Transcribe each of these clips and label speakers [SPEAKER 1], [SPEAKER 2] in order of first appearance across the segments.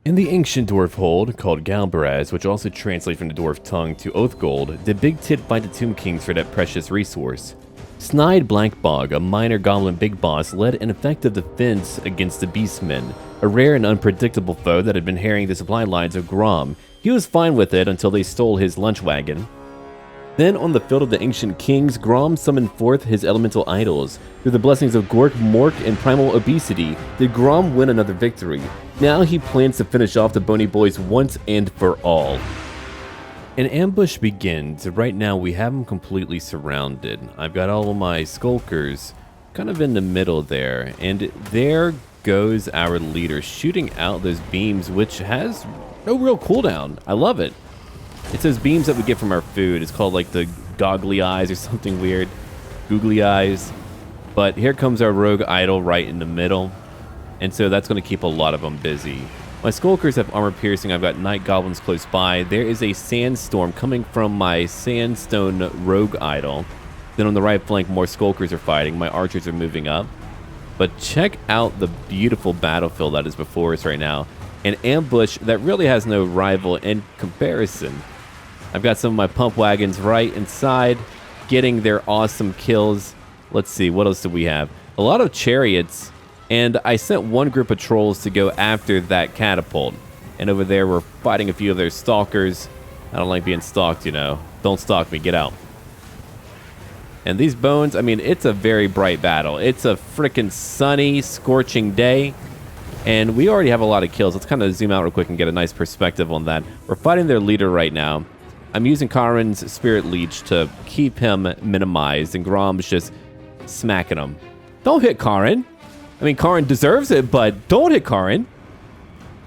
[SPEAKER 1] In the ancient dwarf hold, called Galbaraz, which also translates from the dwarf tongue to Oath Gold, did Big Tit fight the Tomb Kings for that precious resource. Snide Blackbog, a minor goblin big boss, led an effective defense against the Beastmen, a rare and unpredictable foe that had been harrying the supply lines of Grom. He was fine with it until they stole his lunch wagon. Then, on the field of the Ancient Kings, Grom summoned forth his elemental idols. Through the blessings of Gork, Mork, and Primal Obesity, did Grom win another victory. Now he plans to finish off the Bony Boys once and for all. An ambush begins. Right now, we have them completely surrounded. I've got all of my skulkers kind of in the middle there. And there goes our leader, shooting out those beams, which has no real cooldown. I love it. It's those beams that we get from our food. It's called like the goggly eyes or something weird. Googly eyes. But here comes our rogue idol right in the middle. And so that's going to keep a lot of them busy. My skulkers have armor piercing. I've got night goblins close by. There is a sandstorm coming from my sandstone rogue idol. Then on the right flank, more skulkers are fighting. My archers are moving up. But check out the beautiful battlefield that is before us right now. An ambush that really has no rival in comparison. I've got some of my pump wagons right inside, getting their awesome kills. Let's see, what else do we have? A lot of chariots, and I sent one group of trolls to go after that catapult. And over there, we're fighting a few of their stalkers. I don't like being stalked, you know. Don't stalk me, get out. And these bones, I mean, it's a very bright battle. It's a freaking sunny, scorching day. And we already have a lot of kills. Let's kind of zoom out real quick and get a nice perspective on that. We're fighting their leader right now. I'm using Karin's Spirit Leech to keep him minimized, and Grom's just smacking him. Don't hit Karin. I mean, Karin deserves it, but don't hit Karin.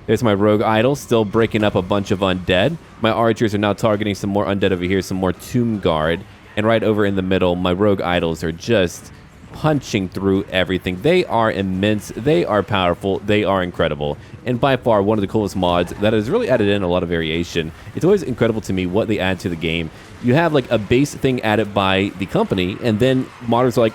[SPEAKER 1] There's my rogue idol, still breaking up a bunch of undead. My archers are now targeting some more undead over here, some more Tomb Guard. And right over in the middle, my rogue idols are just punching through everything. They are immense, they are powerful, they are incredible, and by far one of the coolest mods that has really added in a lot of variation. It's always incredible to me what they add to the game. You have like a base thing added by the company, and then modders are like,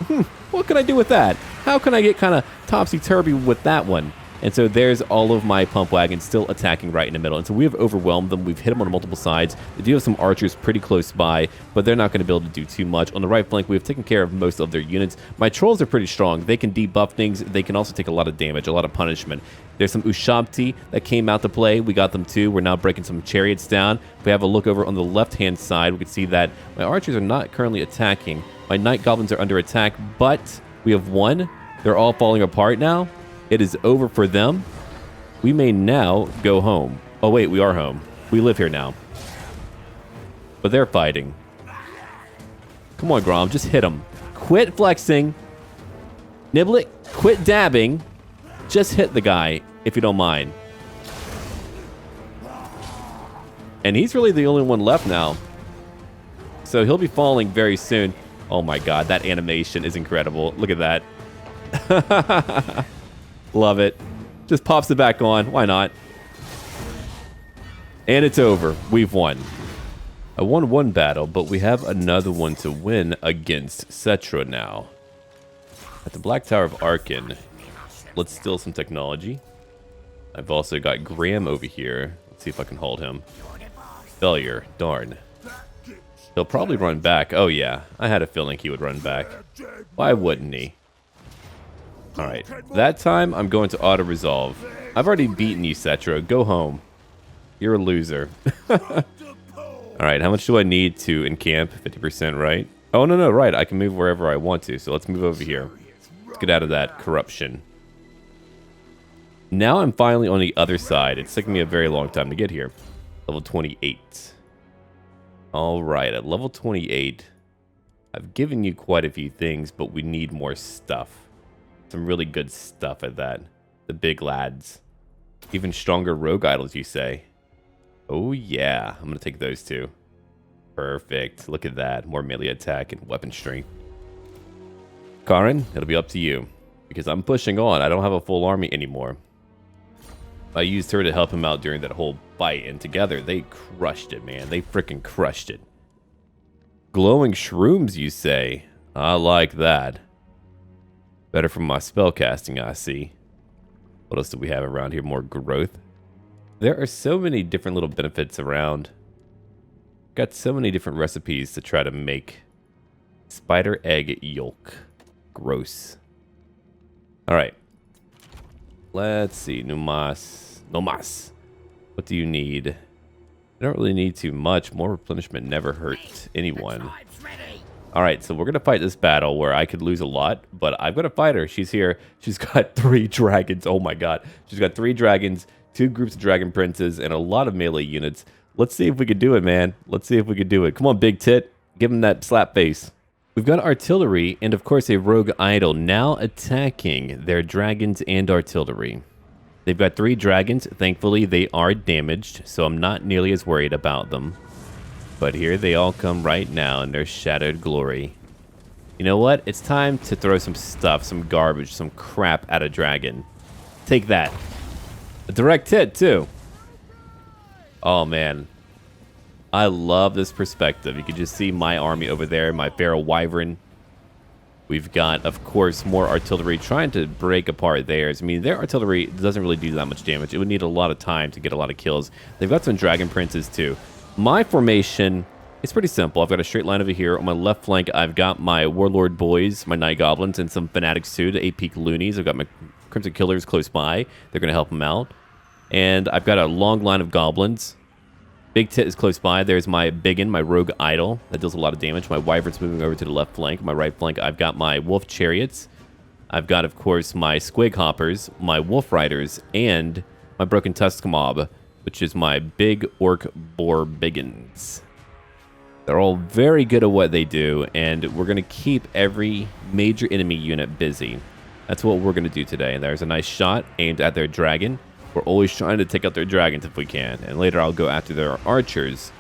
[SPEAKER 1] what can I do with that? How can I get kind of topsy-turvy with that one? And so there's all of my pump wagons still attacking right in the middle. And so we have overwhelmed them. We've hit them on multiple sides. They do have some archers pretty close by, but they're not going to be able to do too much. On the right flank, we've taken care of most of their units. My trolls are pretty strong. They can debuff things. They can also take a lot of damage, a lot of punishment. There's some Ushabti that came out to play. We got them too. We're now breaking some chariots down. If we have a look over on the left-hand side, we can see that my archers are not currently attacking. My night goblins are under attack, but we have won. They're all falling apart now. It is over for them. We may now go home. Oh, wait, we are home. We live here now. But they're fighting. Come on, Grom, just hit them. Quit flexing. Nibble it. Quit dabbing. Just hit the guy, if you don't mind. And he's really the only one left now. So he'll be falling very soon. Oh my god, that animation is incredible. Look at that. Love it. Just pops it back on. Why not? And it's over. We've won. I won one battle, but we have another one to win against SETTRA now. At the Black Tower of Arkan, let's steal some technology. I've also got Graham over here. Let's see if I can hold him. Failure. Darn. He'll probably run back. Oh yeah, I had a feeling he would run back. Why wouldn't he? Alright, that time I'm going to auto-resolve. I've already beaten you, SETTRA. Go home. You're a loser. Alright, how much do I need to encamp? 50%, right? Oh, no, right. I can move wherever I want to, so let's move over here. Let's get out of that corruption. Now I'm finally on the other side. It's taken me a very long time to get here. Level 28. Alright, at level 28, I've given you quite a few things, but we need more stuff. Some really good stuff at that. The big lads. Even stronger rogue idols, you say? Oh yeah, I'm gonna take those two. Perfect. Look at that. More melee attack and weapon strength. Karin, it'll be up to you. Because I'm pushing on. I don't have a full army anymore. I used her to help him out during that whole fight, and together they crushed it, man. They freaking crushed it. Glowing shrooms, you say? I like that. Better for my spell casting, I see. What else do we have around here? More growth. There are so many different little benefits around. Got so many different recipes to try to make. Spider egg yolk. Gross. Alright. Let's see. Numas. Nomas. What do you need? I don't really need too much. More replenishment never hurt anyone. Alright, so we're going to fight this battle where I could lose a lot, but I've got to fight her. She's here. She's got 3 dragons. Oh my god. She's got 3 dragons, 2 groups of dragon princes, and a lot of melee units. Let's see if we can do it, man. Let's see if we can do it. Come on, big tit. Give him that slap face. We've got artillery and, of course, a rogue idol now attacking their dragons and artillery. They've got 3 dragons. Thankfully, they are damaged, so I'm not nearly as worried about them. But here they all come right now in their shattered glory. You know what? It's time to throw some stuff, some garbage, some crap at a dragon. Take that. A direct hit, too. Oh, man. I love this perspective. You can just see my army over there, my Feral Wyvern. We've got, of course, more artillery trying to break apart theirs. I mean, their artillery doesn't really do that much damage. It would need a lot of time to get a lot of kills. They've got some dragon princes, too. My formation is pretty simple. I've got a straight line over here. On my left flank, I've got my Warlord boys, my Night Goblins, and some Fanatics too, the 8-peak loonies. I've got my Crimson Killers close by. They're going to help them out. And I've got a long line of Goblins. Big Tit is close by. There's my Biggin, my Rogue Idol. That deals a lot of damage. My Wyvern's moving over to the left flank. My right flank, I've got my Wolf Chariots. I've got, of course, my Squig Hoppers, my Wolf Riders, and my Broken Tusk Mob, which is my big orc boar biggins. They're all very good at what they do, and we're going to keep every major enemy unit busy. That's what we're going to do today. And there's a nice shot aimed at their dragon. We're always trying to take out their dragons if we can. And later I'll go after their archers.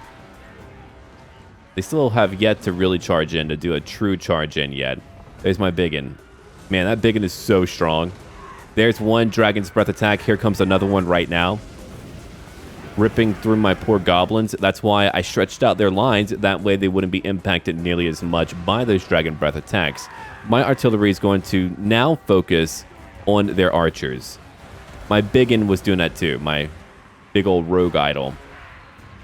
[SPEAKER 1] They still have yet to really charge in, to do a true charge in yet. There's my biggin. Man, that biggin is so strong. There's one Dragon's Breath attack. Here comes another one right now. Ripping through my poor goblins. That's why I stretched out their lines. That way they wouldn't be impacted nearly as much by those Dragon Breath attacks. My artillery is going to now focus on their archers. My biggin was doing that too. My big old rogue idol.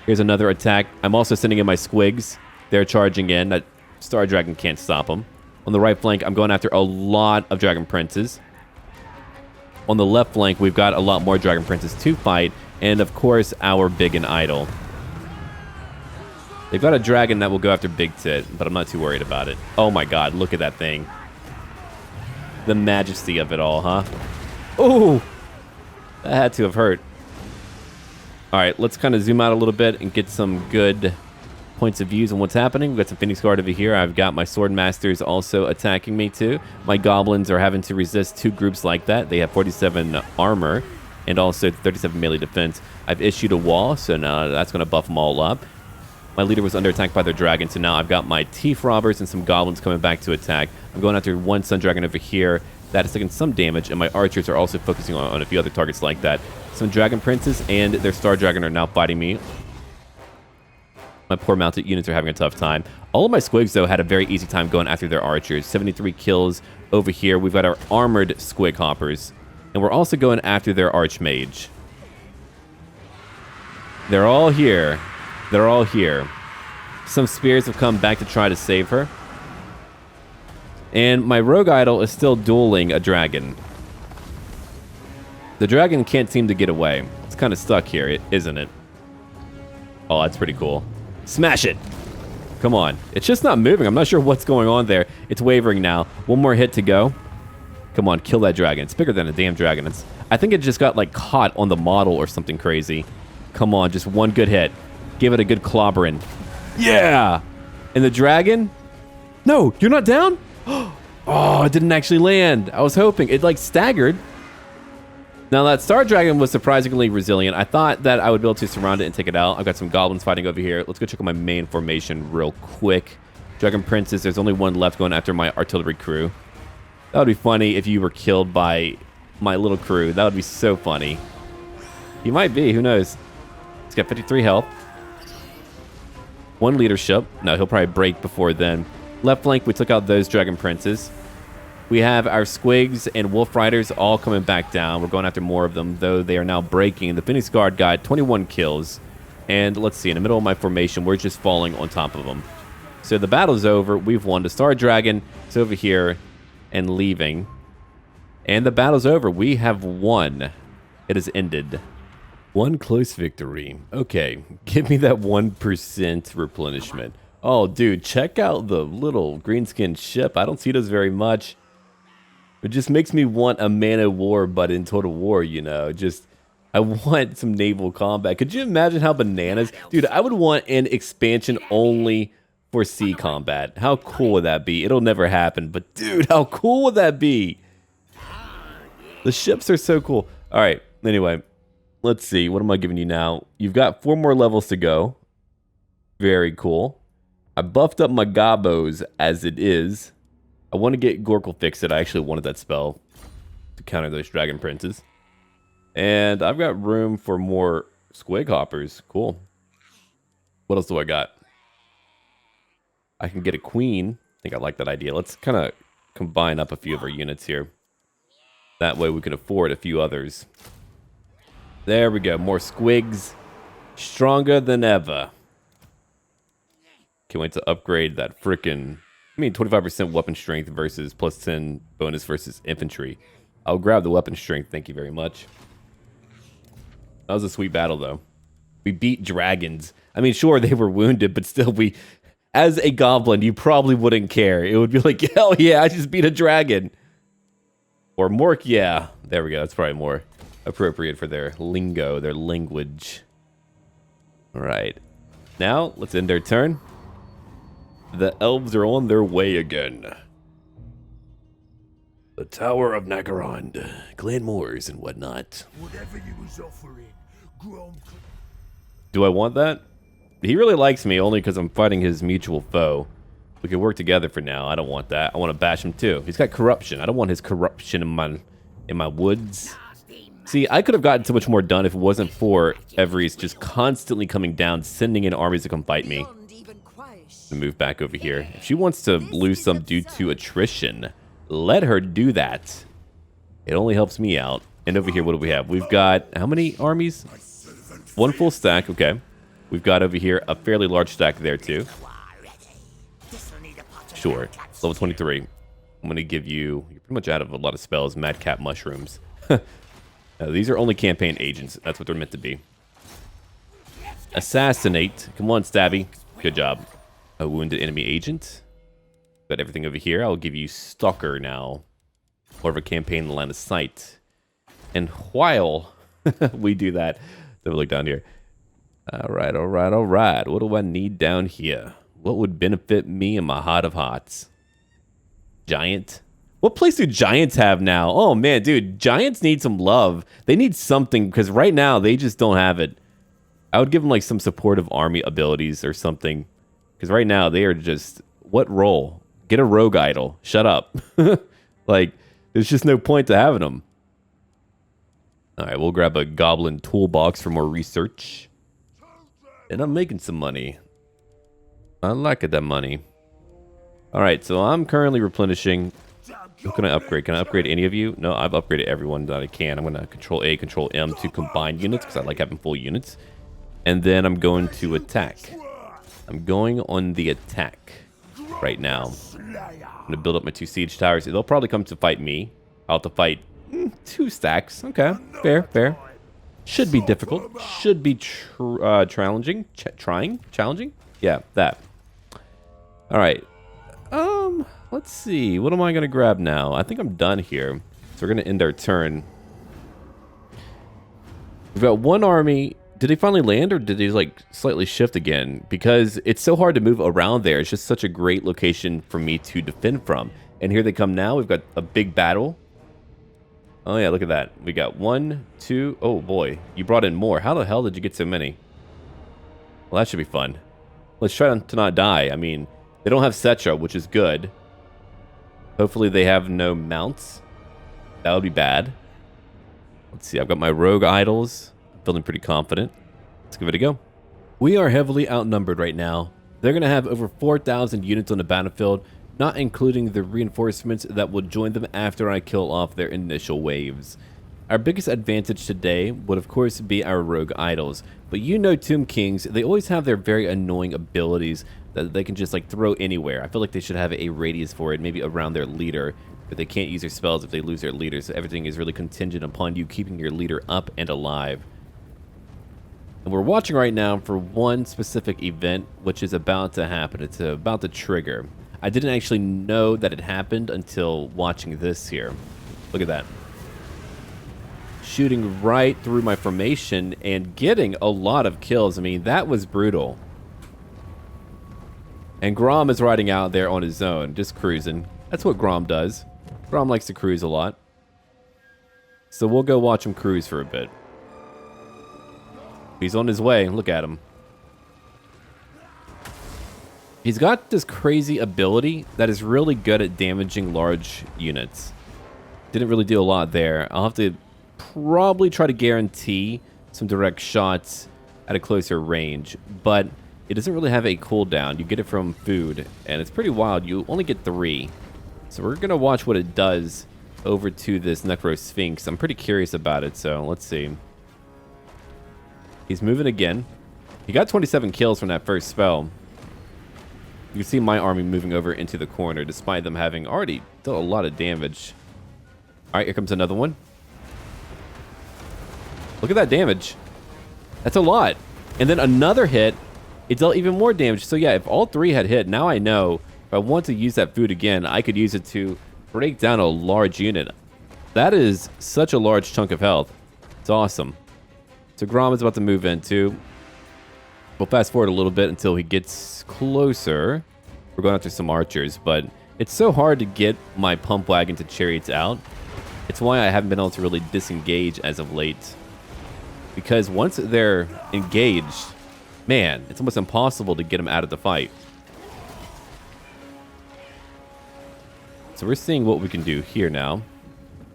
[SPEAKER 1] Here's another attack. I'm also sending in my squigs. They're charging in. That Star Dragon can't stop them. On the right flank, I'm going after a lot of Dragon Princes. On the left flank, we've got a lot more Dragon Princes to fight. And, of course, our Biggin Idol. They've got a dragon that will go after Big Tit, but I'm not too worried about it. Oh, my God. Look at that thing. The majesty of it all, huh? Oh! That had to have hurt. All right, let's kind of zoom out a little bit and get some good points of views on what's happening. We've got some Phoenix Guard over here. I've got my Sword Masters also attacking me, too. My Goblins are having to resist 2 groups like that. They have 47 armor. And also 37 melee defense. I've issued a wall, so now that's going to buff them all up. My leader was under attack by their dragon, so now I've got my Teeth Robbers and some Goblins coming back to attack. I'm going after one Sun Dragon over here. That is taking some damage, and my archers are also focusing on a few other targets like that. Some Dragon Princes and their Star Dragon are now fighting me. My poor mounted units are having a tough time. All of my squigs, though, had a very easy time going after their archers. 73 kills over here. We've got our armored Squig Hoppers. And we're also going after their Archmage. They're all here. They're all here. Some spears have come back to try to save her. And my Rogue Idol is still dueling a dragon. The dragon can't seem to get away. It's kind of stuck here, isn't it? Oh, that's pretty cool. Smash it! Come on. It's just not moving. I'm not sure what's going on there. It's wavering now. One more hit to go. Come on, kill that dragon. It's bigger than a damn dragon. I think it just got, like, caught on the model or something crazy. Come on, just one good hit. Give it a good clobbering. Yeah! And the dragon? No, you're not down? Oh, it didn't actually land. I was hoping. It, like, staggered. Now, that Star Dragon was surprisingly resilient. I thought that I would be able to surround it and take it out. I've got some Goblins fighting over here. Let's go check out my main formation real quick. Dragon Princes, there's only one left going after my artillery crew. That would be funny if you were killed by my little crew. That would be so funny. He might be. Who knows? He's got 53 health. 1 leadership. No, he'll probably break before then. Left flank, we took out those Dragon Princes. We have our Squigs and Wolf Riders all coming back down. We're going after more of them, though they are now breaking. The Phoenix Guard got 21 kills. And let's see, in the middle of my formation, we're just falling on top of them. So the battle's over. We've won. The Star Dragon is over here and leaving. And the battle's over. We have won. It has ended. One close victory. Okay, give me that 1% replenishment. Oh, dude, check out the little greenskin ship. I don't see those very much. It just makes me want a Man of War, but in Total War, you know. I want some naval combat. Could you imagine how bananas? Dude, I would want an expansion only for sea combat. How cool would that be? It'll never happen, but dude, how cool would that be? The ships are so cool. All right, anyway, let's see. What am I giving you now? You've got 4 more levels to go. Very cool. I buffed up my gobos as it is. I want to get Gorkle Fix It. I actually wanted that spell to counter those Dragon Princes. And I've got room for more Squig Hoppers. Cool. What else do I got? I can get a Queen. I think I like that idea. Let's kind of combine up a few of our units here. That way we can afford a few others. There we go. More Squigs. Stronger than ever. Can't wait to upgrade that frickin'... 25% weapon strength versus plus 10 bonus versus infantry. I'll grab the weapon strength, thank you very much. That was a sweet battle, though. We beat dragons. I mean, sure, they were wounded, but still, as a goblin, you probably wouldn't care. It would be like, hell yeah, I just beat a dragon. Or Mork, yeah. There we go, that's probably more appropriate for their lingo, their language. All right. Now, let's end our turn. The elves are on their way again. The Tower of Nagarond, Clan Moors and whatnot. Whatever you was offering, Grom. Do I want that? He really likes me only because I'm fighting his mutual foe. We can work together for now. I don't want that. I want to bash him too. He's got corruption. I don't want his corruption in my woods. See, I could have gotten so much more done if it wasn't for Everys just constantly coming down, sending in armies to come fight me. To move back over here. If she wants to lose some due to attrition, let her do that. It only helps me out. And over here, what do we have? We've got how many armies? 1 full stack. Okay. We've got over here a fairly large stack there too. Sure. Level 23. I'm going to give you... You're pretty much out of a lot of spells. Madcap Mushrooms. These are only campaign agents. That's what they're meant to be. Assassinate. Come on, Stabby. Good job. A wounded enemy agent. Got everything over here. I'll give you Stalker now. More of a campaign line of sight. And while we do that, let me look down here. Alright, alright, alright. What do I need down here? What would benefit me in my hot of hots? Giant? What place do giants have now? Oh man, dude, giants need some love. They need something, because right now they just don't have it. I would give them like some supportive army abilities or something. Because right now, they are just... What role? Get a rogue idol. Shut up. Like, there's just no point to having them. Alright, we'll grab a goblin toolbox for more research. And I'm making some money. I like it, that money. Alright, so I'm currently replenishing. Who can I upgrade? Can I upgrade any of you? No, I've upgraded everyone that I can. I'm going to Control A, Control M to combine units, because I like having full units. And then I'm going to attack. I'm going on the attack right now. I'm going to build up my 2 siege towers. They'll probably come to fight me. I'll have to fight 2 stacks. Okay, fair, fair. Should be difficult. Should be challenging. Challenging? Yeah, that. All right. Let's see. What am I going to grab now? I think I'm done here. So we're going to end our turn. We've got 1 army. Did they finally land, or did they like slightly shift again? Because it's so hard to move around there. It's just such a great location for me to defend from. And here they come now. We've got a big battle. Oh yeah, look at that. We got 1, 2. Oh boy, you brought in more. How the hell did you get so many? Well, that should be fun. Let's try to not die. I mean, they don't have SETTRA, which is good. Hopefully they have no mounts. That would be bad. Let's see, I've got my rogue idols. Feeling pretty confident. Let's give it a go. We are heavily outnumbered right now. They're going to have over 4,000 units on the battlefield not including the reinforcements that will join them after I kill off their initial waves. Our biggest advantage today would of course be our rogue idols, but you know Tomb Kings, they always have their very annoying abilities that they can just like throw anywhere. I feel like they should have a radius for it, maybe around their leader, but they can't use their spells if they lose their leader, so everything is really contingent upon you keeping your leader up and alive. And we're watching right now for one specific event which is about to happen. It's about to trigger. I didn't actually know that it happened until watching this here. Look at that. Shooting right through my formation and getting a lot of kills. I mean, that was brutal. And Grom is riding out there on his own, just cruising. That's what Grom does. Grom likes to cruise a lot. So we'll go watch him cruise for a bit. He's on his way. Look at him. He's got this crazy ability that is really good at damaging large units. Didn't really do a lot there. I'll have to probably try to guarantee some direct shots at a closer range, but it doesn't really have a cooldown. You get it from food, and it's pretty wild. You only get 3. So we're going to watch what it does over to this Necro Sphinx. I'm pretty curious about it, so let's see. He's moving again. He got 27 kills from that first spell. You can see my army moving over into the corner, despite them having already done a lot of damage. All right, here comes another one. Look at that damage. That's a lot. And then another hit, it dealt even more damage. So yeah, if all 3 had hit, now I know if I want to use that food again, I could use it to break down a large unit. That is such a large chunk of health. It's awesome. So Grom is about to move in too. We'll fast forward a little bit until he gets closer. We're going after some archers, but it's so hard to get my pump wagon to chariots out. It's why I haven't been able to really disengage as of late. Because once they're engaged, man, it's almost impossible to get them out of the fight. So we're seeing what we can do here now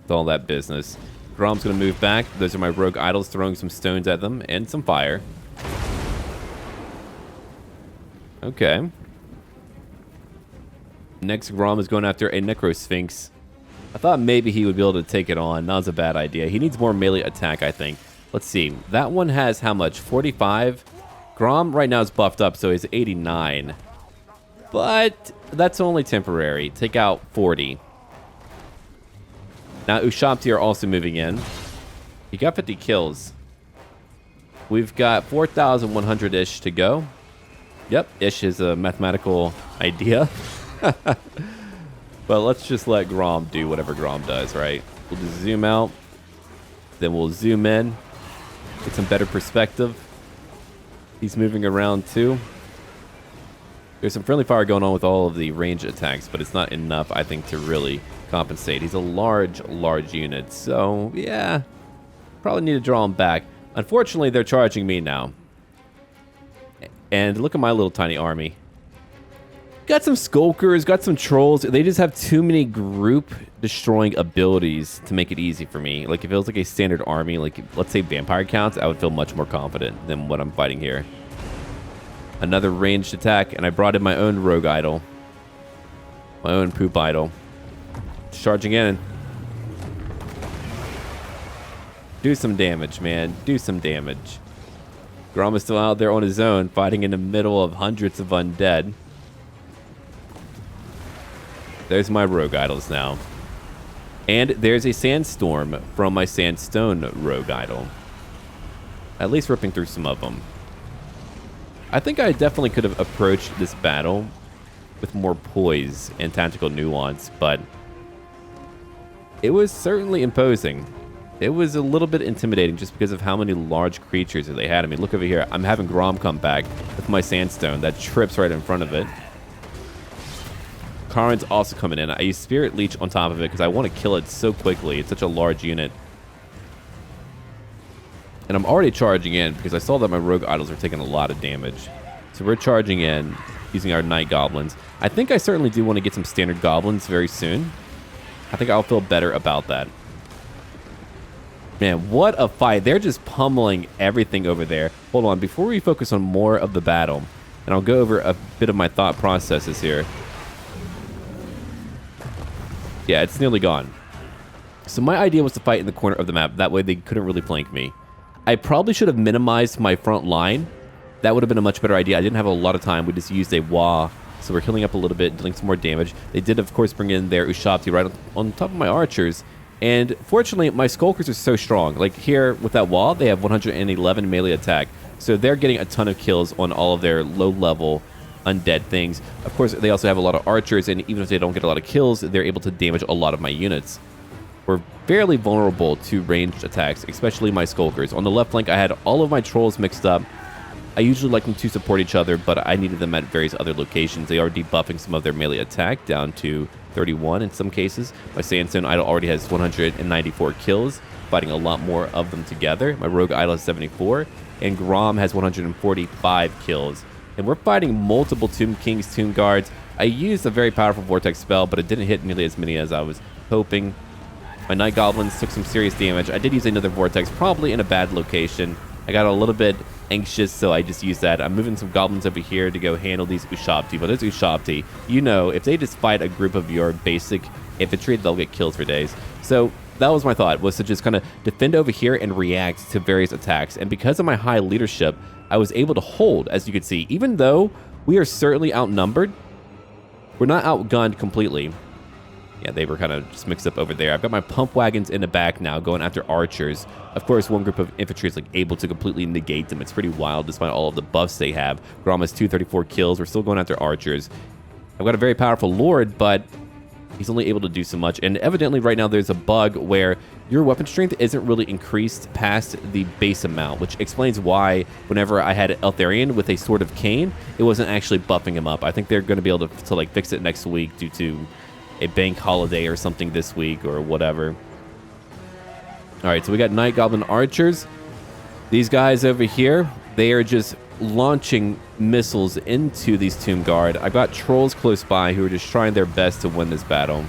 [SPEAKER 1] with all that business. Grom's going to move back. Those are my rogue idols throwing some stones at them and some fire. Okay. Next, Grom is going after a Necro Sphinx. I thought maybe he would be able to take it on. That was a bad idea. He needs more melee attack, I think. Let's see. That one has how much? 45? Grom right now is buffed up, so he's 89. But that's only temporary. Take out 40. Now, Ushabti are also moving in. He got 50 kills. We've got 4,100-ish to go. Yep, ish is a mathematical idea. But let's just let Grom do whatever Grom does, right? We'll just zoom out. Then we'll zoom in. Get some better perspective. He's moving around too. There's some friendly fire going on with all of the range attacks, but it's not enough, I think, to really compensate. He's a large unit, so yeah, probably need to draw him back. Unfortunately, they're charging me now. And look at my little tiny army. Got some skulkers, got some trolls. They just have too many group destroying abilities to make it easy for me. Like if it was like a standard army, like let's say vampire counts, I would feel much more confident than what I'm fighting here. Another ranged attack, and I brought in my own rogue idol. My own poop idol. Charging in. Do some damage, man. Do some damage. Grom is still out there on his own, fighting in the middle of hundreds of undead. There's my rogue idols now. And there's a sandstorm from my sandstone rogue idol. At least ripping through some of them. I think I definitely could have approached this battle with more poise and tactical nuance, but it was certainly imposing. It was a little bit intimidating just because of how many large creatures that they had. I mean, look over here. I'm having Grom come back with my sandstone that trips right in front of it. Karin's also coming in. I use Spirit Leech on top of it because I want to kill it so quickly. It's such a large unit. And I'm already charging in because I saw that my rogue idols are taking a lot of damage. So we're charging in using our night goblins. I think I certainly do want to get some standard goblins very soon. I think I'll feel better about that. Man, what a fight. They're just pummeling everything over there. Hold on, before we focus on more of the battle, and I'll go over a bit of my thought processes here. Yeah, it's nearly gone. So my idea was to fight in the corner of the map. That way they couldn't really flank me. I probably should have minimized my front line. That would have been a much better idea. I didn't have a lot of time. We just used a wah. So we're healing up a little bit, dealing some more damage. They did, of course, bring in their Ushabti right on top of my archers. And fortunately, my Skulkers are so strong. Like here with that wall, they have 111 melee attack. So they're getting a ton of kills on all of their low-level undead things. Of course, they also have a lot of archers, and even if they don't get a lot of kills, they're able to damage a lot of my units. We're fairly vulnerable to ranged attacks, especially my Skulkers. On the left flank, I had all of my trolls mixed up. I usually like them to support each other, but I needed them at various other locations. They are debuffing some of their melee attack down to 31 in some cases. My Sandstone Idol already has 194 kills, fighting a lot more of them together. My Rogue Idol has 74, and Grom has 145 kills. And we're fighting multiple Tomb Kings, Tomb Guards. I used a very powerful Vortex spell, but it didn't hit nearly as many as I was hoping. My Night Goblins took some serious damage. I did use another Vortex, probably in a bad location. I got a little bit anxious, so I just used that. I'm moving some Goblins over here to go handle these Ushabti. But those Ushabti, you know, if they just fight a group of your basic infantry, they'll get kills for days. So that was my thought, was to just kind of defend over here and react to various attacks. And because of my high leadership, I was able to hold, as you can see. Even though we are certainly outnumbered, we're not outgunned completely. Yeah, they were kind of just mixed up over there. I've got my pump wagons in the back now going after archers. Of course, one group of infantry is like able to completely negate them. It's pretty wild despite all of the buffs they have. Grom has 234 kills. We're still going after archers. I've got a very powerful lord, but he's only able to do so much. And evidently right now there's a bug where your weapon strength isn't really increased past the base amount, which explains why whenever I had Eltharion with a Sword of Cain, it wasn't actually buffing him up. I think they're going to be able to like fix it next week due to a bank holiday or something this week or whatever. All right, so we got Night Goblin archers. These guys over here, they are just launching missiles into these Tomb Guard. I've got trolls close by who are just trying their best to win this battle.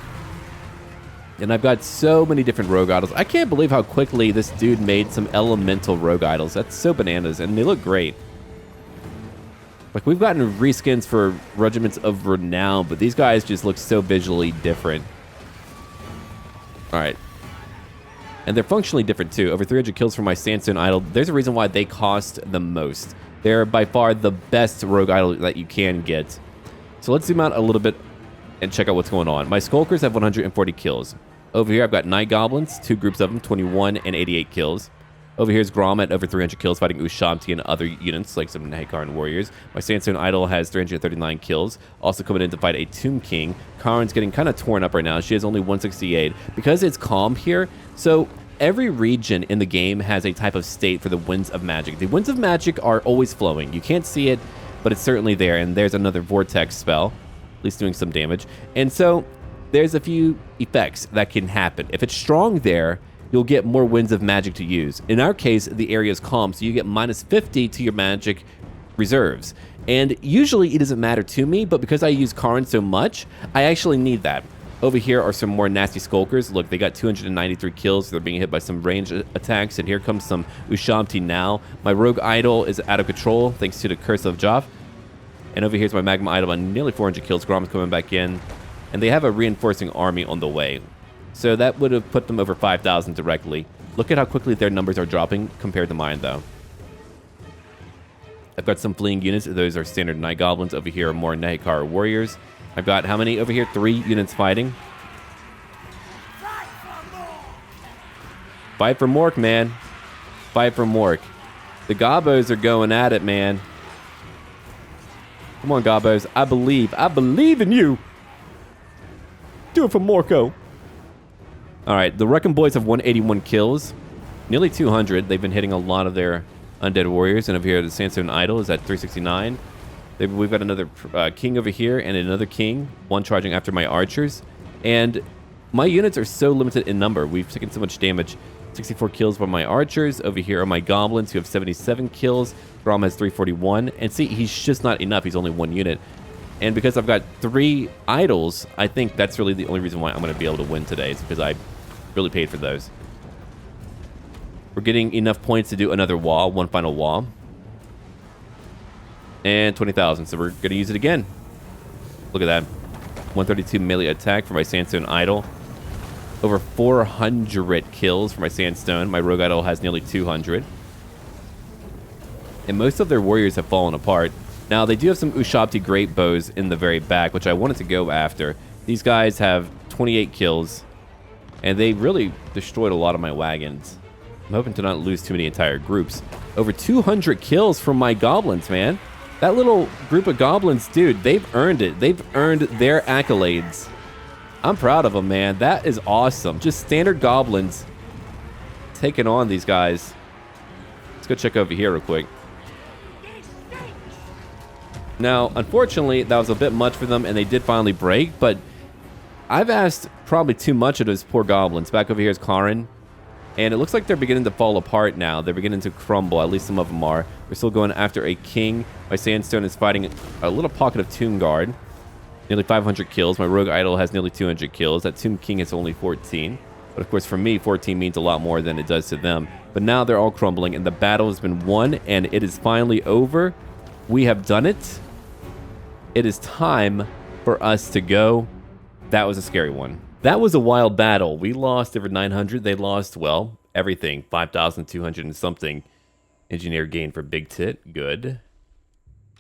[SPEAKER 1] And I've got so many different rogue idols. I can't believe how quickly this dude made some elemental rogue idols. That's so bananas, and they look great. Like, we've gotten reskins for Regiments of Renown, but these guys just look so visually different. All right. And they're functionally different, too. Over 300 kills for my Sandstone Idol. There's a reason why they cost the most. They're by far the best rogue idol that you can get. So let's zoom out a little bit and check out what's going on. My Skulkers have 140 kills. Over here, I've got Night Goblins, two groups of them, 21 and 88 kills. Over here's Grom at over 300 kills, fighting Ushabti and other units, like some Nahekaran warriors. My Sandstone Idol has 339 kills, also coming in to fight a Tomb King. Karin's getting kind of torn up right now. She has only 168. Because it's calm here, so every region in the game has a type of state for the Winds of Magic. The Winds of Magic are always flowing. You can't see it, but it's certainly there. And there's another Vortex spell, at least doing some damage. And so there's a few effects that can happen. If it's strong there, you'll get more Winds of Magic to use. In our case, the area is calm, so you get minus 50 to your magic reserves. And usually it doesn't matter to me, but because I use Karin so much, I actually need that. Over here are some more nasty Skulkers. Look, they got 293 kills. They're being hit by some ranged attacks, and here comes some Ushabti now. My Rogue Idol is out of control, thanks to the Curse of Joff. And over here's my Magma Idol on nearly 400 kills. Grom's coming back in, and they have a reinforcing army on the way. So that would have put them over 5,000 directly. Look at how quickly their numbers are dropping compared to mine, though. I've got some fleeing units. Those are standard Night Goblins. Over here are more Nahekar warriors. I've got how many over here? 3 units fighting. Fight for Mork, man. Fight for Mork. The Gobbos are going at it, man. Come on, Gobbos. I believe. I believe in you. Do it for Morko. All right, the Wrecking Boys have 181 kills, nearly 200. They've been hitting a lot of their undead warriors. And over here, the Sandstone Idol is at 369. We've got another king over here and another king, one charging after my archers. And my units are so limited in number. We've taken so much damage. 64 kills by my archers. Over here are my goblins who have 77 kills. Grom has 341. And see, he's just not enough. He's only 1 unit. And because I've got 3 idols, I think that's really the only reason why I'm going to be able to win today, is because I really paid for those. We're getting enough points to do another wall, one final wall. And 20,000, so we're going to use it again. Look at that. 132 melee attack for my Sandstone Idol. Over 400 kills for my Sandstone. My Rogue Idol has nearly 200. And most of their warriors have fallen apart. Now, they do have some Ushabti Great Bows in the very back, which I wanted to go after. These guys have 28 kills, and they really destroyed a lot of my wagons. I'm hoping to not lose too many entire groups. Over 200 kills from my goblins, man. That little group of goblins, dude, they've earned it. They've earned their accolades. I'm proud of them, man. That is awesome. Just standard goblins taking on these guys. Let's go check over here real quick. Now, unfortunately, that was a bit much for them, and they did finally break, but I've asked probably too much of those poor goblins. Back over here is Karin, and it looks like they're beginning to fall apart now. They're beginning to crumble. At least some of them are. We're still going after a king. My Sandstone is fighting a little pocket of Tomb Guard. Nearly 500 kills. My Rogue Idol has nearly 200 kills. That Tomb King has only 14. But of course, for me, 14 means a lot more than it does to them. But now they're all crumbling, and the battle has been won, and it is finally over. We have done it. It is time for us to go. That was a scary one. That was a wild battle. We lost over 900. They lost, well, everything. 5,200 and something. Engineer gain for Big Tit. Good.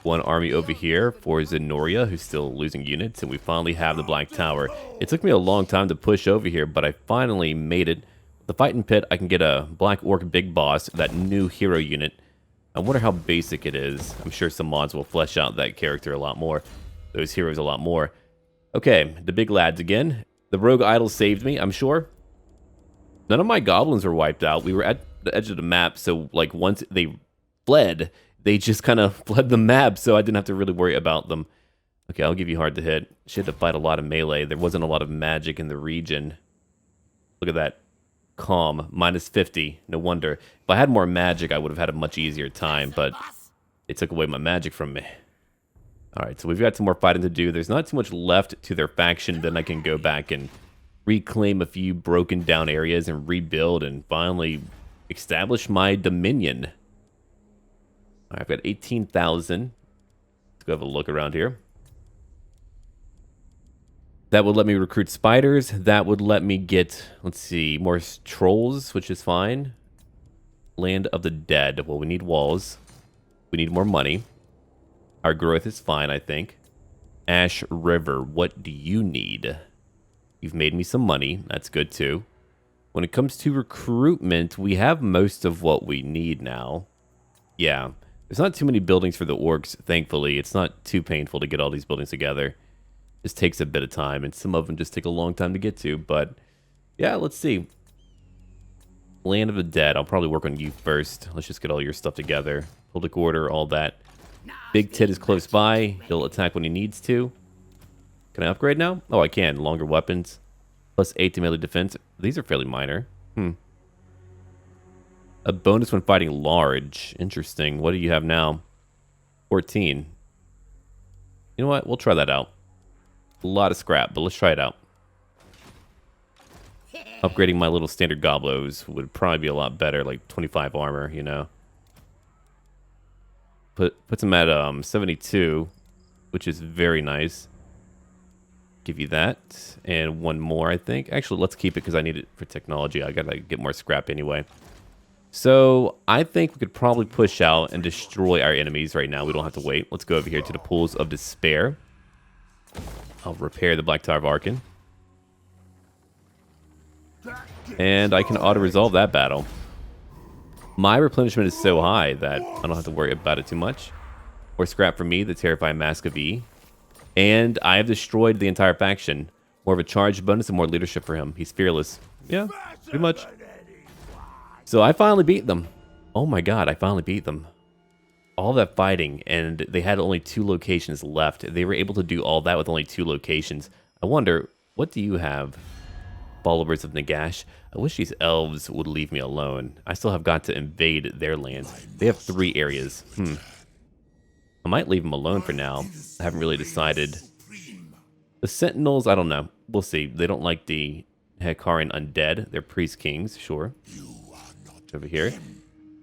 [SPEAKER 1] One army over here for Zenoria, who's still losing units. And we finally have the Black Tower. It took me a long time to push over here, but I finally made it. The Fighting Pit, I can get a Black Orc Big Boss, that new hero unit. I wonder how basic it is. I'm sure some mods will flesh out that character a lot more. Those heroes a lot more. Okay, the big lads again. The Rogue Idol saved me, I'm sure. None of my goblins were wiped out. We were at the edge of the map, so like once they fled, they just kind of fled the map, so I didn't have to really worry about them. Okay, I'll give you hard to hit. She had to fight a lot of melee. There wasn't a lot of magic in the region. Look at that. Calm, minus 50. No wonder. If I had more magic, I would have had a much easier time, but they took away my magic from me. Alright, so we've got some more fighting to do. There's not too much left to their faction. Then I can go back and reclaim a few broken down areas and rebuild and finally establish my dominion. Alright, I've got 18,000. Let's go have a look around here. That would let me recruit spiders. That would let me get, let's see, more trolls, which is fine. Land of the Dead. Well, we need walls. We need more money. Our growth is fine, I think. Ash River, what do you need? You've made me some money. That's good, too. When it comes to recruitment, we have most of what we need now. Yeah. There's not too many buildings for the orcs, thankfully. It's not too painful to get all these buildings together. Just takes a bit of time, and some of them just take a long time to get to, but yeah, let's see. Land of the Dead, I'll probably work on you first. Let's just get all your stuff together. Public order, all that. Big Tit is close by. He'll attack when he needs to. Can I upgrade now? Oh, I can. Longer weapons. Plus 8 to melee defense. These are fairly minor. A bonus when fighting large. Interesting. What do you have now? 14. You know what? We'll try that out. A lot of scrap, but let's try it out. Upgrading my little standard goblos would probably be a lot better, like 25 armor, you know. Puts them at 72, which is very nice. Give you that, and one more, I think. Actually, let's keep it because I need it for technology. I gotta get more scrap anyway. So I think we could probably push out and destroy our enemies right now. We don't have to wait. Let's go over here to the Pools of Despair. I'll repair the Black Tower of Arkan. And I can auto-resolve that battle. My replenishment is so high that I don't have to worry about it too much. More scrap for me, the Terrifying Mask of E. And I have destroyed the entire faction. More of a charge bonus and more leadership for him. He's fearless. Yeah, pretty much. So I finally beat them. Oh my god, I finally beat them. All that fighting, and they had only 2 locations left. They were able to do all that with only 2 locations. I wonder, what do you have? Followers of Nagesh. I wish these elves would leave me alone. I still have got to invade their lands. They have 3 areas. I might leave them alone for now. I haven't really decided. The Sentinels, I don't know. We'll see. They don't like the Hekarian undead. They're priest kings, sure. Over here.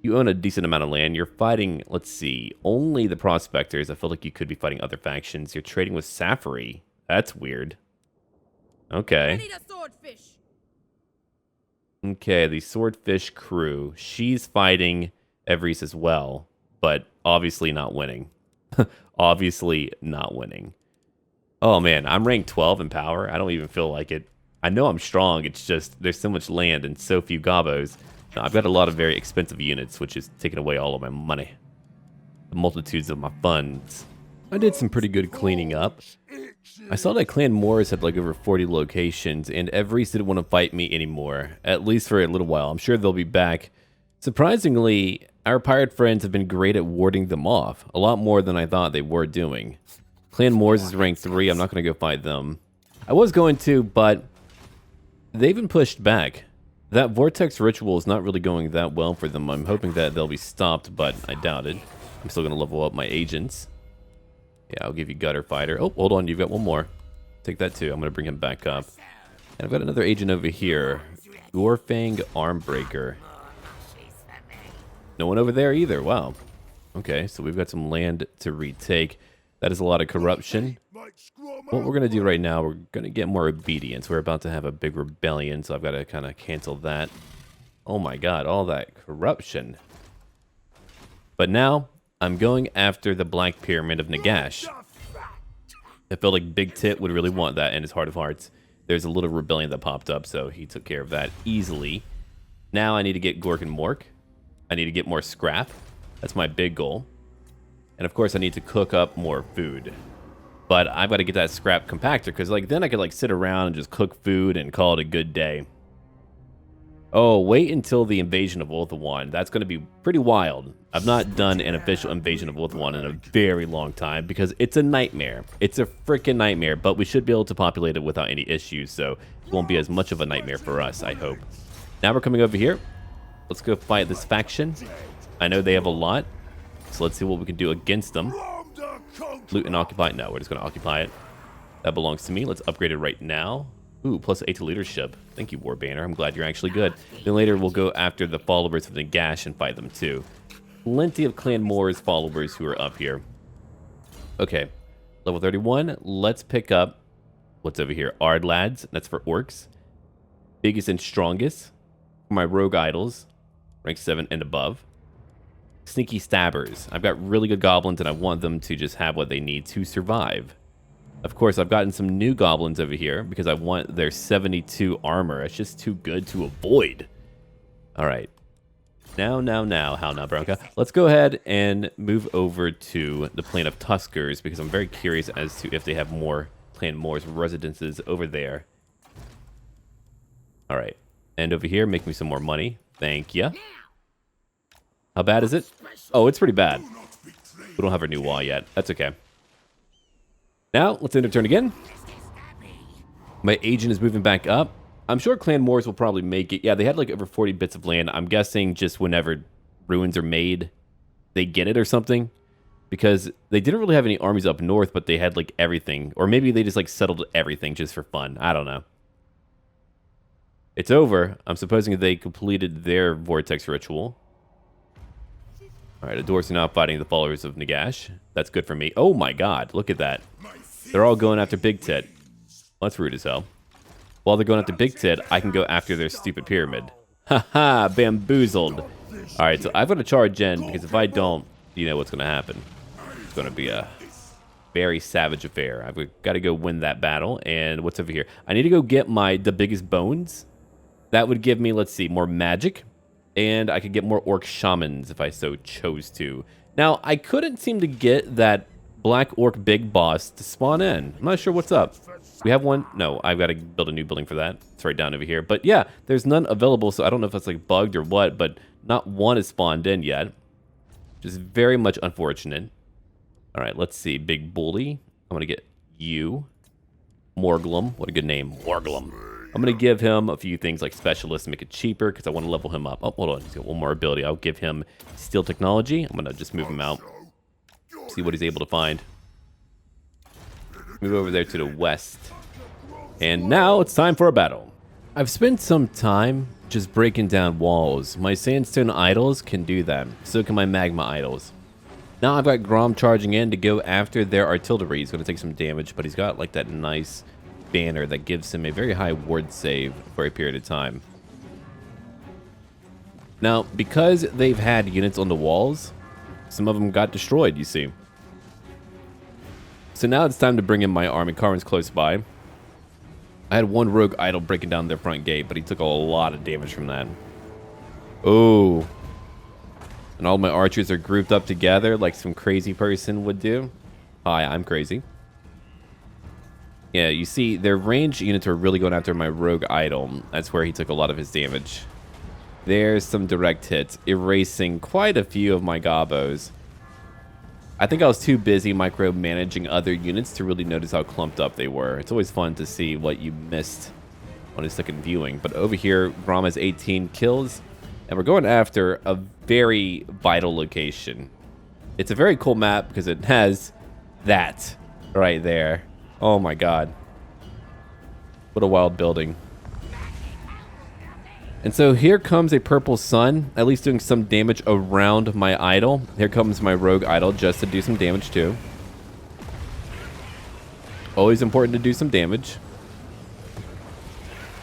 [SPEAKER 1] You own a decent amount of land. You're fighting, let's see, only the prospectors. I feel like you could be fighting other factions. You're trading with Safari. That's weird. Okay. Okay, the Swordfish crew. She's fighting Evreese as well, but obviously not winning. Obviously not winning. Oh man, I'm ranked 12 in power. I don't even feel like it. I know I'm strong. It's just there's so much land and so few gobos. I've got a lot of very expensive units, which is taking away all of my money. The multitudes of my funds. I did some pretty good cleaning up. I saw that Clan Morris had like over 40 locations, and Evreese didn't want to fight me anymore, at least for a little while. I'm sure they'll be back. Surprisingly, our pirate friends have been great at warding them off, a lot more than I thought they were doing. Clan Morris is rank 3, I'm not going to go fight them. I was going to, but they've been pushed back. That Vortex ritual is not really going that well for them. I'm hoping that they'll be stopped, but I doubt it. I'm still going to level up my agents. Yeah, I'll give you Gutter Fighter. Oh, hold on, you've got one more. Take that too. I'm going to bring him back up. And I've got another agent over here. Gorfang Armbreaker. No one over there either. Wow. Okay, so we've got some land to retake. That is a lot of corruption. What we're going to do right now, we're going to get more obedience. We're about to have a big rebellion, so I've got to kind of cancel that. Oh my god, all that corruption. But now, I'm going after the Black Pyramid of Nagesh. I felt like Big Tit would really want that in his heart of hearts. There's a little rebellion that popped up, so he took care of that easily. Now I need to get Gork and Mork. I need to get more scrap. That's my big goal. And of course I need to cook up more food. But I've got to get that scrap compactor, because like then I could like sit around and just cook food and call it a good day. Oh, wait until the invasion of Ulthuan. That's going to be pretty wild. I've not done an official invasion of Ulthuan in a very long time because it's a nightmare. It's a freaking nightmare, but we should be able to populate it without any issues, so it won't be as much of a nightmare for us, I hope. Now we're coming over here. Let's go fight this faction. I know they have a lot, so let's see what we can do against them. Loot and occupy. No, we're just going to occupy it. That belongs to me. Let's upgrade it right now. Ooh, plus 8 to leadership. Thank you, War Banner. I'm glad you're actually good. Then later we'll go after the followers of Nagesh and fight them too. Plenty of Clan Moor's followers who are up here. Okay, level 31. Let's pick up what's over here. Ard Lads. That's for orcs. Biggest and strongest. For my rogue idols. Rank 7 and above. Sneaky stabbers. I've got really good goblins and I want them to just have what they need to survive. Of course, I've gotten some new goblins over here because I want their 72 armor. It's just too good to avoid. All right. How now, Bronca? Let's go ahead and move over to the Plain of Tuskers because I'm very curious as to if they have more Clan Moor's residences over there. All right. And over here, make me some more money. Thank ya. How bad is it? Oh, it's pretty bad. We don't have our new wall yet. That's okay. Now, let's end our turn again. My agent is moving back up. I'm sure Clan Moors will probably make it. Yeah, they had like over 40 bits of land. I'm guessing just whenever ruins are made, they get it or something. Because they didn't really have any armies up north, but they had like everything. Or maybe they just like settled everything just for fun. I don't know. It's over. I'm supposing they completed their Vortex ritual. Alright, the dwarves are now fighting the followers of Nagesh. That's good for me. Oh my god, look at that. They're all going after Big Tit. Well, that's rude as hell. While they're going after Big Tit, I can go after their stupid pyramid. Haha, bamboozled. Alright, so I've got to charge in, because if I don't, you know what's going to happen. It's going to be a very savage affair. I've got to go win that battle. And what's over here? I need to go get the biggest bones. That would give me, let's see, more magic. And I could get more orc shamans if I so chose to. Now, I couldn't seem to get that black orc big boss to spawn in. I'm not sure what's up. We have one? No, I've got to build a new building for that. It's right down over here. But yeah, there's none available, so I don't know if it's like bugged or what, but not one is spawned in yet. Which is very much unfortunate. All right, let's see. Big Bully. I'm going to get you. Morglum. What a good name. Morglum. I'm going to give him a few things like Specialist to make it cheaper because I want to level him up. Oh, hold on. He's got one more ability. I'll give him Steel Technology. I'm going to just move him out. See what he's able to find. Move over there to the west. And now it's time for a battle. I've spent some time just breaking down walls. My Sandstone idols can do that. So can my Magma idols. Now I've got Grom charging in to go after their artillery. He's going to take some damage, but he's got like that nice banner that gives him a very high ward save for a period of time. Now, because they've had units on the walls, some of them got destroyed, you see. So now it's time to bring in my army. Karin's close by. I had one rogue idol breaking down their front gate, but he took a lot of damage from that. Oh. And all my archers are grouped up together like some crazy person would do. Hi, I'm crazy. Yeah, you see, their ranged units are really going after my rogue idol. That's where he took a lot of his damage. There's some direct hits, erasing quite a few of my gobos. I think I was too busy micromanaging other units to really notice how clumped up they were. It's always fun to see what you missed on a second viewing. But over here, Grom has 18 kills, and we're going after a very vital location. It's a very cool map because it has that right there. Oh my god. What a wild building. And so here comes a purple sun, at least doing some damage around my idol. Here comes my rogue idol just to do some damage too. Always important to do some damage.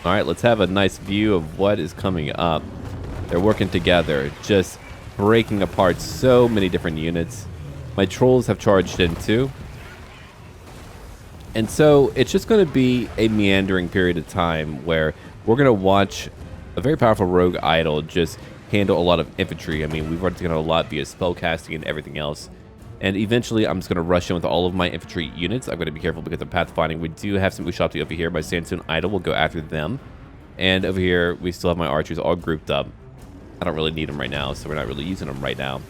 [SPEAKER 1] Alright, let's have a nice view of what is coming up. They're working together, just breaking apart so many different units. My trolls have charged in too. And so it's just going to be a meandering period of time where we're going to watch a very powerful rogue idol just handle a lot of infantry. I mean, we've already taken a lot via spellcasting and everything else. And eventually, I'm just going to rush in with all of my infantry units. I'm going to be careful because of pathfinding. We do have some Ushopti over here. My Sandstone idol will go after them. And over here, we still have my archers all grouped up. I don't really need them right now, so we're not really using them right now.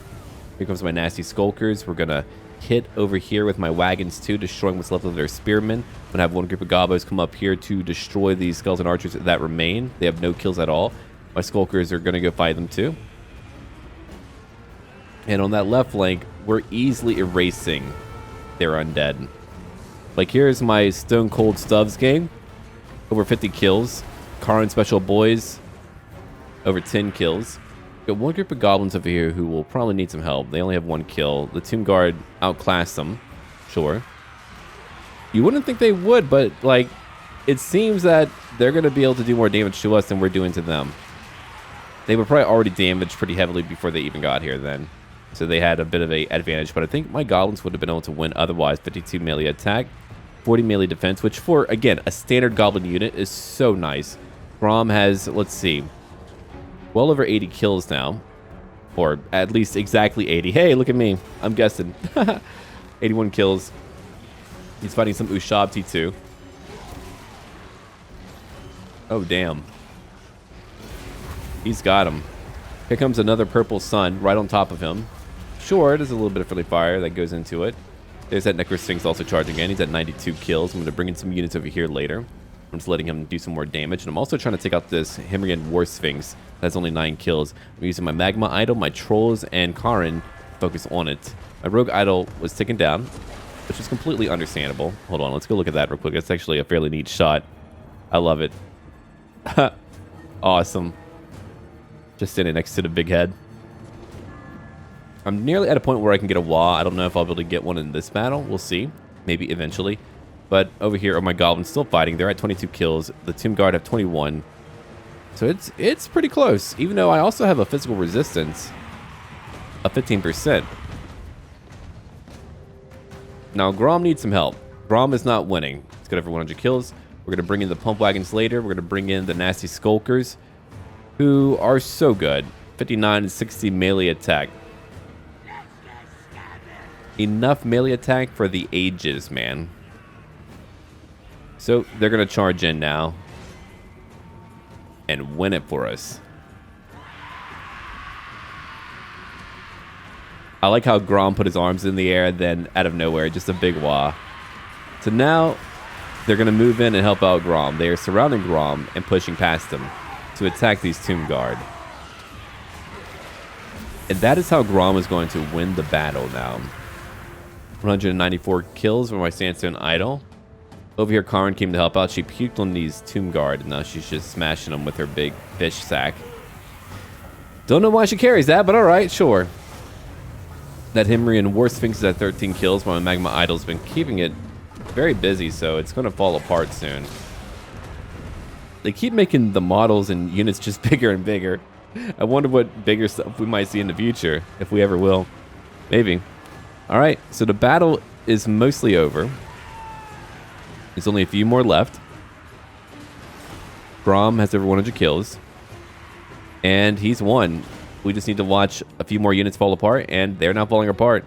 [SPEAKER 1] Here comes my nasty skulkers. We're going to hit over here with my wagons too, destroying what's left of their spearmen. I'm gonna have one group of gobos come up here to destroy these skeleton archers that remain. They have no kills at all. My skulkers are gonna go fight them too. And on that left flank, we're easily erasing their undead. Like here's my Stone Cold Stubbs game. Over 50 kills. Karin Special Boys, over 10 kills. Got one group of goblins over here who will probably need some help. They only have one kill. The Tomb Guard outclassed them. Sure. You wouldn't think they would, but like, it seems that they're going to be able to do more damage to us than we're doing to them. They were probably already damaged pretty heavily before they even got here then. So they had a bit of an advantage, but I think my goblins would have been able to win otherwise. 52 melee attack, 40 melee defense, which for, again, a standard goblin unit is so nice. Grom has, let's see, well over 80 kills now, or at least exactly 80. Hey, look at me. I'm guessing. 81 kills. He's fighting some Ushabti too. Oh, damn. He's got him. Here comes another purple sun right on top of him. Sure, there's a little bit of friendly fire that goes into it. There's that Necro Sphinx also charging in. He's at 92 kills. I'm going to bring in some units over here later. I'm just letting him do some more damage. And I'm also trying to take out this Himrian War Sphinx. That's only 9 kills. I'm using my Magma Idol, my Trolls, and Karin to focus on it. My Rogue Idol was taken down, which is completely understandable. Hold on, let's go look at that real quick. That's actually a fairly neat shot. I love it. Awesome. Just standing next to the big head. I'm nearly at a point where I can get a wall. I don't know if I'll be able to get one in this battle. We'll see. Maybe eventually. But over here are my goblins still fighting. They're at 22 kills. The Tomb Guard have 21. So it's pretty close. Even though I also have a physical resistance of 15%. Now, Grom needs some help. Grom is not winning. He's got over 100 kills. We're going to bring in the pump wagons later. We're going to bring in the nasty skulkers, who are so good. 59 and 60 melee attack. Enough melee attack for the ages, man. So they're going to charge in now and win it for us. I like how Grom put his arms in the air, then out of nowhere, just a big wah. So now they're going to move in and help out Grom. They are surrounding Grom and pushing past him to attack these Tomb Guard. And that is how Grom is going to win the battle now. 194 kills for my Sandstone Idol. Over here, Karin came to help out. She puked on these Tomb Guard, and now she's just smashing them with her big fish sack. Don't know why she carries that, but alright, sure. That Himrian War Sphinx is at 13 kills, while my Magma Idol's been keeping it very busy, so it's going to fall apart soon. They keep making the models and units just bigger and bigger. I wonder what bigger stuff we might see in the future, if we ever will. Maybe. All right, so the battle is mostly over. There's only a few more left. Grom has over 100 kills. And he's won. We just need to watch a few more units fall apart, and they're not falling apart.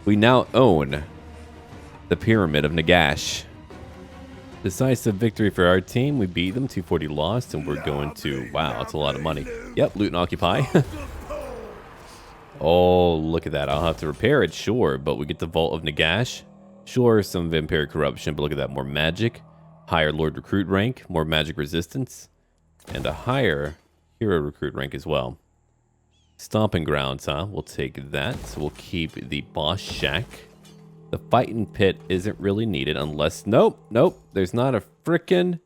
[SPEAKER 1] We now own the Pyramid of Nagesh. Decisive victory for our team. We beat them, 240 lost, and we're going to... Wow, that's a lot of money. Yep, loot and occupy. Oh, look at that. I'll have to repair it, sure, but we get the Vault of Nagesh. Sure, some vampiric corruption, but look at that. More magic. Higher Lord Recruit rank. More magic resistance. And a higher Hero Recruit rank as well. Stomping Grounds, huh? We'll take that. So we'll keep the Boss Shack. The Fighting Pit isn't really needed unless... Nope. There's not a frickin'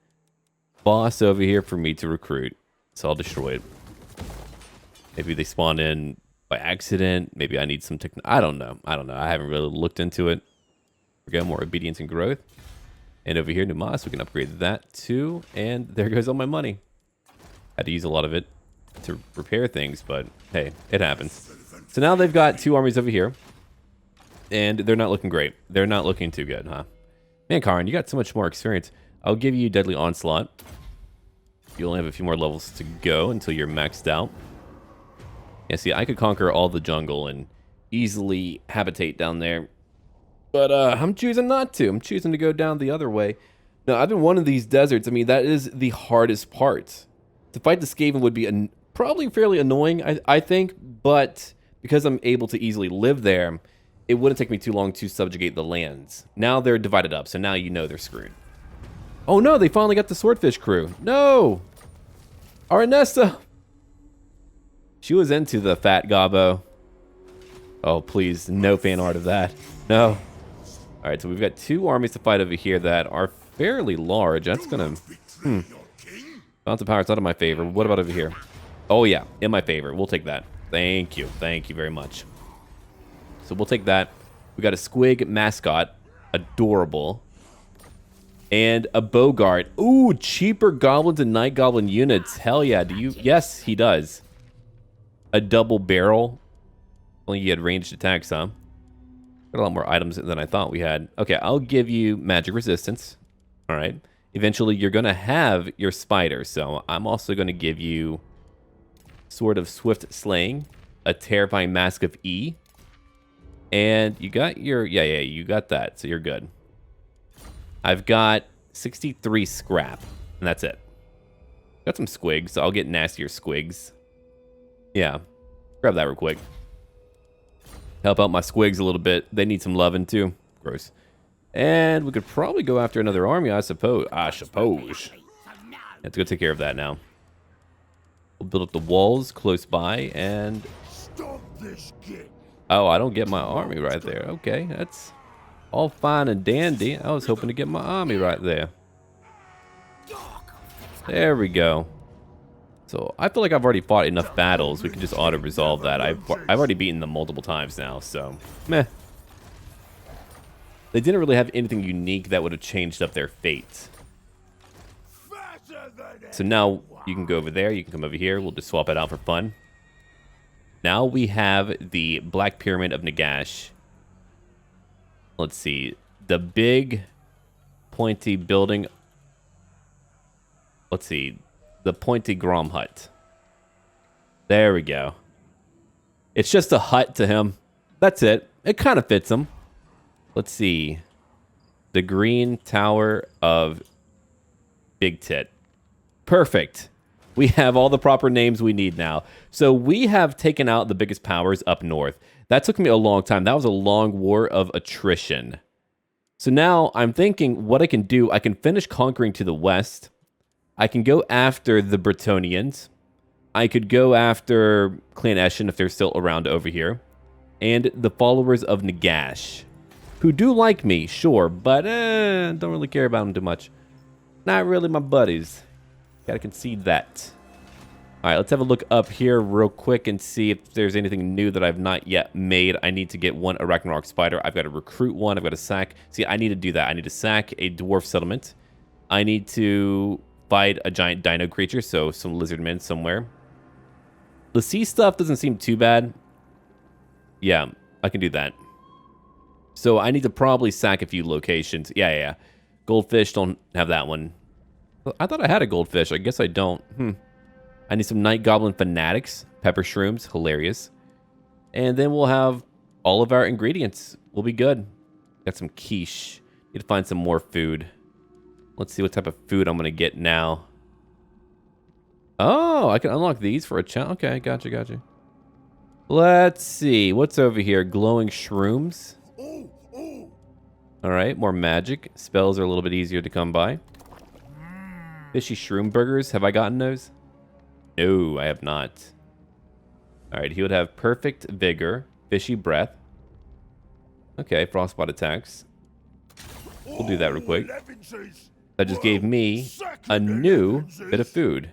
[SPEAKER 1] boss over here for me to recruit. So I'll destroy it. Maybe they spawn in by accident. Maybe I need some I don't know. I haven't really looked into it. We got more obedience and growth. And over here, Numas, we can upgrade that too. And there goes all my money. Had to use a lot of it to repair things, but hey, it happens. So now they've got two armies over here. And they're not looking great. They're not looking too good, huh? Man, Karin, you got so much more experience. I'll give you Deadly Onslaught. You only have a few more levels to go until you're maxed out. Yeah, see, I could conquer all the jungle and easily habitate down there. But I'm choosing not to. I'm choosing to go down the other way. No, I've been one of these deserts. I mean, that is the hardest part. To fight the Skaven would be probably fairly annoying, I think. But because I'm able to easily live there, it wouldn't take me too long to subjugate the lands. Now they're divided up, so now you know they're screwed. Oh no, they finally got the Swordfish crew. No! Aranesta! She was into the fat gobbo. Oh, please, no fan art of that. No. Alright, so we've got two armies to fight over here that are fairly large. That's gonna... Balance of power, it's not in my favor. What about over here? Oh yeah, in my favor. We'll take that. Thank you. Thank you very much. So we'll take that. We got a Squig mascot. Adorable. And a Bogart. Ooh, cheaper goblins and night goblin units. Hell yeah. Do you? Yes, he does. A double barrel. Only you had ranged attacks, huh? Got a lot more items than I thought we had. Okay, I'll give you magic resistance. All right. Eventually, you're going to have your spider. So I'm also going to give you Sword of Swift Slaying. A Terrifying Mask of E. And you got your... Yeah, you got that. So you're good. I've got 63 scrap. And that's it. Got some squigs. So I'll get nastier squigs. Yeah. Grab that real quick. Help out my squigs a little bit. They need some loving too. Gross. And we could probably go after another army, I suppose. Have to go take care of that now. We'll build up the walls close by and... Stop this kid. Oh, I don't get my army right there. Okay, that's all fine and dandy. I was hoping to get my army right there. There we go. So I feel like I've already fought enough battles. We can just auto-resolve that. I've already beaten them multiple times now, so meh. They didn't really have anything unique that would have changed up their fate. So now you can go over there. You can come over here. We'll just swap it out for fun. Now we have the Black Pyramid of Nagesh. Let's see. The big pointy building. Let's see. The pointy Grom hut. There we go. It's just a hut to him. That's it. It kind of fits him. Let's see. The Green Tower of Big Tit. Perfect. We have all the proper names we need now. So we have taken out the biggest powers up north. That took me a long time. That was a long war of attrition. So now I'm thinking what I can do. I can finish conquering to the west. I can go after the Bretonnians. I could go after Clan Eshin if they're still around over here. And the followers of Nagesh. Who do like me, sure, but don't really care about them too much. Not really my buddies. Gotta concede that. Alright, let's have a look up here real quick and see if there's anything new that I've not yet made. I need to get one Arachnarok spider. I've got to recruit one. I've got to sack. See, I need to do that. I need to sack a dwarf settlement. I need to fight a giant dino creature, so some lizard men somewhere. The sea stuff doesn't seem too bad. Yeah, I can do that. So I need to probably sack a few locations. Yeah. Goldfish, don't have that one. I thought I had a goldfish. I guess I don't. I need some Night Goblin Fanatics. Pepper Shrooms, hilarious. And then we'll have all of our ingredients. We'll be good. Got some quiche. Need to find some more food. Let's see what type of food I'm going to get now. Oh, I can unlock these for a challenge. Okay, gotcha. Let's see. What's over here? Glowing shrooms. Alright, more magic. Spells are a little bit easier to come by. Fishy shroom burgers. Have I gotten those? No, I have not. Alright, he would have perfect vigor. Fishy breath. Okay, frostbite attacks. We'll do that real quick. That just gave me a new bit of food.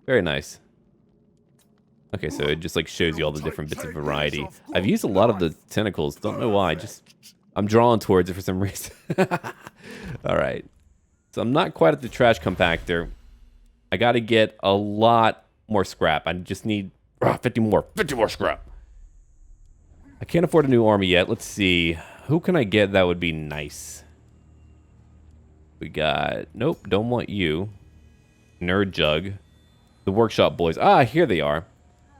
[SPEAKER 1] Very nice. Okay, so it just like shows you all the different bits of variety. I've used a lot of the tentacles. Don't know why. I'm drawn towards it for some reason. Alright. So I'm not quite at the trash compactor. I got to get a lot more scrap. I just need 50 more scrap. I can't afford a new army yet. Let's see. Who can I get that would be nice? We got... Nope, don't want you. Nerd Jug. The Workshop Boys. Ah, here they are.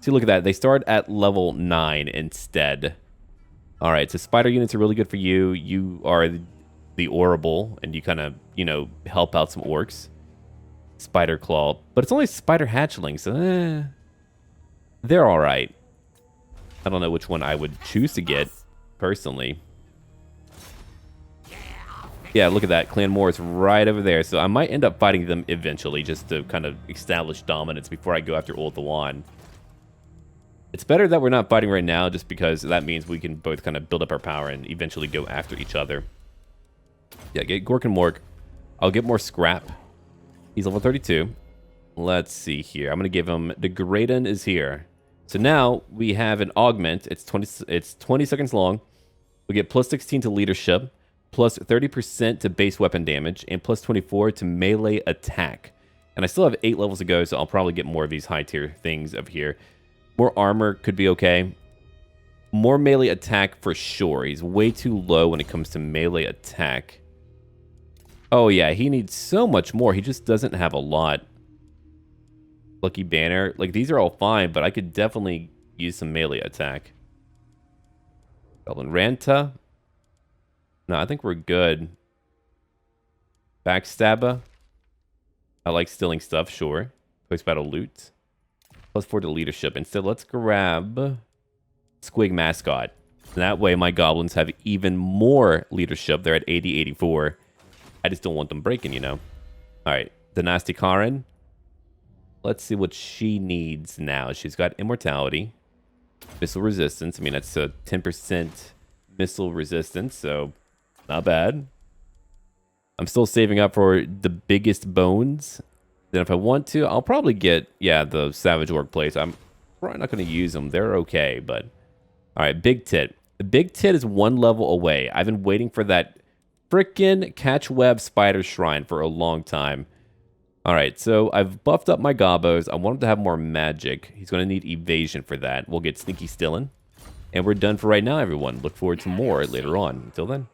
[SPEAKER 1] See, look at that. They start at level 9 instead. Alright, so spider units are really good for you. You are the Orable, and you kind of, you know, help out some orcs. Spider Claw. But it's only spider hatchlings, so they're alright. I don't know which one I would choose to get, personally. Yeah, look at that. Clan Moore is right over there. So I might end up fighting them eventually, just to kind of establish dominance before I go after Ulthuan. It's better that we're not fighting right now, just because that means we can both kind of build up our power and eventually go after each other. Yeah, get Gork and Mork. I'll get more scrap. He's level 32. Let's see here. I'm going to give him... The Graydon is here. So now we have an augment. It's 20 seconds long. We get plus 16 to leadership, plus 30% to base weapon damage, and plus 24 to melee attack. And I still have 8 levels to go, so I'll probably get more of these high tier things over here. More armor could be okay. More melee attack for sure. He's way too low when it comes to melee attack. Oh yeah, he needs so much more. He just doesn't have a lot. Lucky Banner. Like, these are all fine, but I could definitely use some melee attack. Goblin Ranta. No, I think we're good. Backstabber. I like stealing stuff, sure. Post-battle loot. Plus 4 to leadership. Instead, let's grab Squig Mascot. That way, my goblins have even more leadership. They're at 80, 84. I just don't want them breaking, you know. Alright, Dynasty Karen. Let's see what she needs now. She's got Immortality. Missile Resistance. I mean, that's a 10% missile resistance, so not bad. I'm still saving up for the biggest bones. Then if I want to, I'll probably get, yeah, the Savage Orc Plates. I'm probably not going to use them. They're okay, but... Alright, Big Tit. The Big Tit is 1 level away. I've been waiting for that frickin' Catch Web Spider Shrine for a long time. Alright, so I've buffed up my Gobbos. I want him to have more magic. He's going to need evasion for that. We'll get Sneaky Stillin'. And we're done for right now, everyone. Look forward to more later on. Until then.